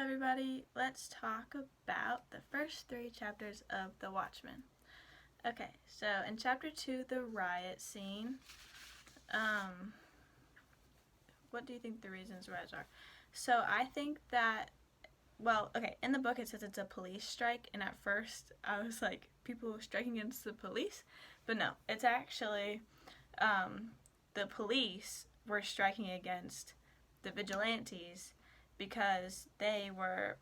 everybody. Let's talk about the first three chapters of The Watchmen. Okay, so in chapter 2, the riot scene, what do you think the reasons riots are? So I think that, in the book it says it's a police strike, and at first I was like, people striking against the police? But no, it's actually the police were striking against the vigilantes because they were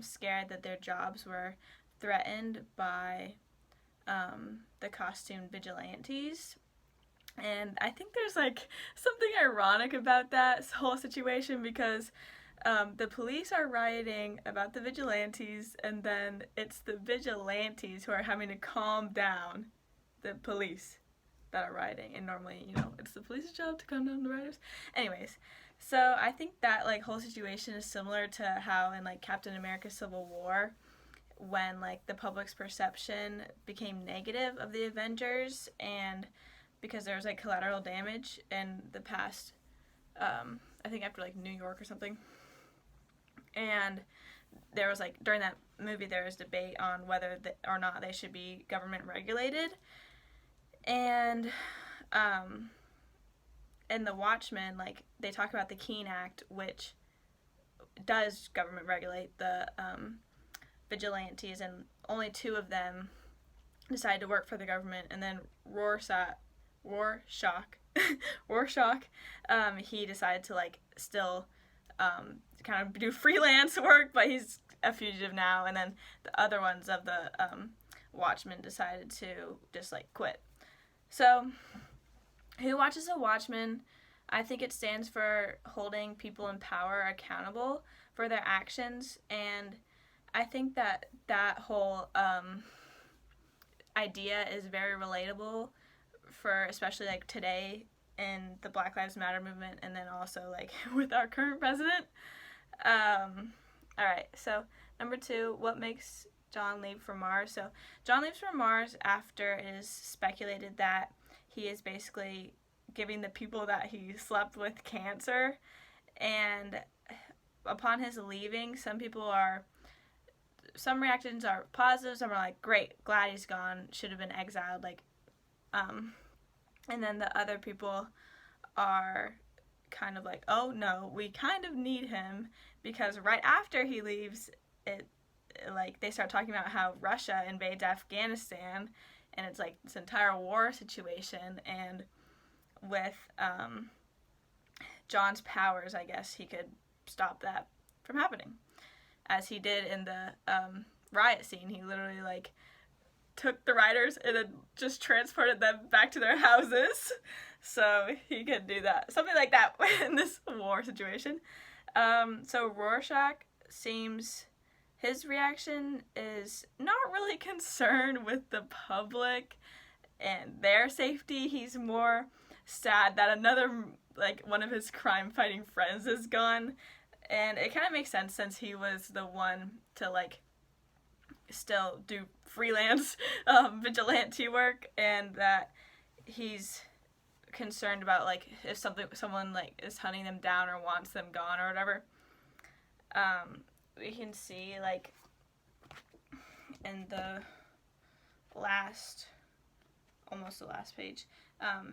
scared that their jobs were threatened by the costumed vigilantes. And I think there's like something ironic about that whole situation because the police are rioting about the vigilantes, and then it's the vigilantes who are having to calm down the police that are rioting. And normally, it's the police's job to calm down the rioters. Anyways, so I think that like whole situation is similar to how in like Captain America Civil War, when like the public's perception became negative of the Avengers, and because there was like collateral damage in the past, I think after like New York or something, and there was like during that movie there was debate on whether or not they should be government regulated, and in The Watchmen, like they talk about the Keene Act, which does government regulate the vigilantes, and only two of them decided to work for the government, and then Rorschach, he decided to like still kind of do freelance work, but he's a fugitive now, and then the other ones of the Watchmen decided to just like quit. So, who watches a Watchmen? I think it stands for holding people in power accountable for their actions, and I think that whole idea is very relatable for especially like today in the Black Lives Matter movement, and then also like with our current president. Alright, so number 2, what makes John leave for Mars? So John leaves for Mars after it is speculated that he is basically giving the people that he slept with cancer, and upon his leaving, some reactions are positive, some are like, great, glad he's gone, should have been exiled, like, and then the other people are kind of like, oh no, we kind of need him, because right after he leaves, they start talking about how Russia invades Afghanistan, and it's like this entire war situation, and with John's powers, I guess he could stop that from happening, as he did in the riot scene. He literally like took the rioters and then just transported them back to their houses, so he could do that, something like that in this war situation. So Rorschach seems, his reaction is not really concerned with the public and their safety. He's more sad that another, like, one of his crime-fighting friends is gone, and it kind of makes sense since he was the one to, like, still do freelance vigilante work, and that he's concerned about, like, if someone, like, is hunting them down or wants them gone or whatever. We can see, like, in the almost the last page,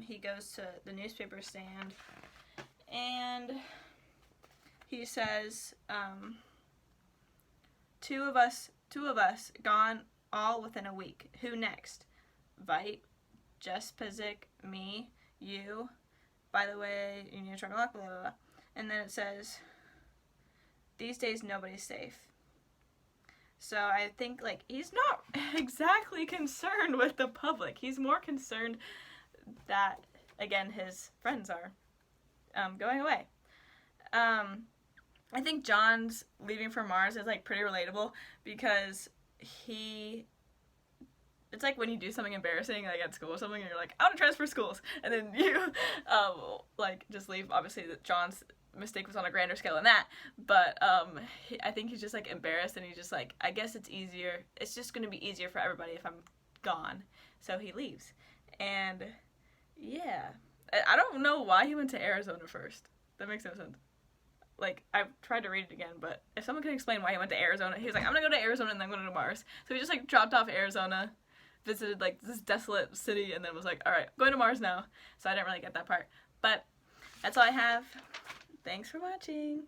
he goes to the newspaper stand, and he says, two of us gone all within a week. Who next? Vite, Jess Pizik, me, you. By the way, you need to try to lock, blah, blah, blah. And then it says, these days nobody's safe. So I think, like, he's not exactly concerned with the public. He's more concerned that, again, his friends are going away. I think John's leaving for Mars is, like, pretty relatable, because it's like when you do something embarrassing, like at school or something, and you're like, I want to transfer schools, and then you, like, just leave. Obviously, John's mistake was on a grander scale than that, but I think he's just like embarrassed, and he's just like, I guess it's just going to be easier for everybody if I'm gone, so he leaves. And yeah, I don't know why he went to Arizona first. That makes no sense. like, I tried to read it again, but if someone could explain why he went to Arizona, he was like, I'm gonna go to Arizona and then I'm gonna go to Mars. So he just, like, dropped off Arizona, visited, like, this desolate city, and then was like, alright, going to Mars now. So I didn't really get that part. But that's all I have. Thanks for watching.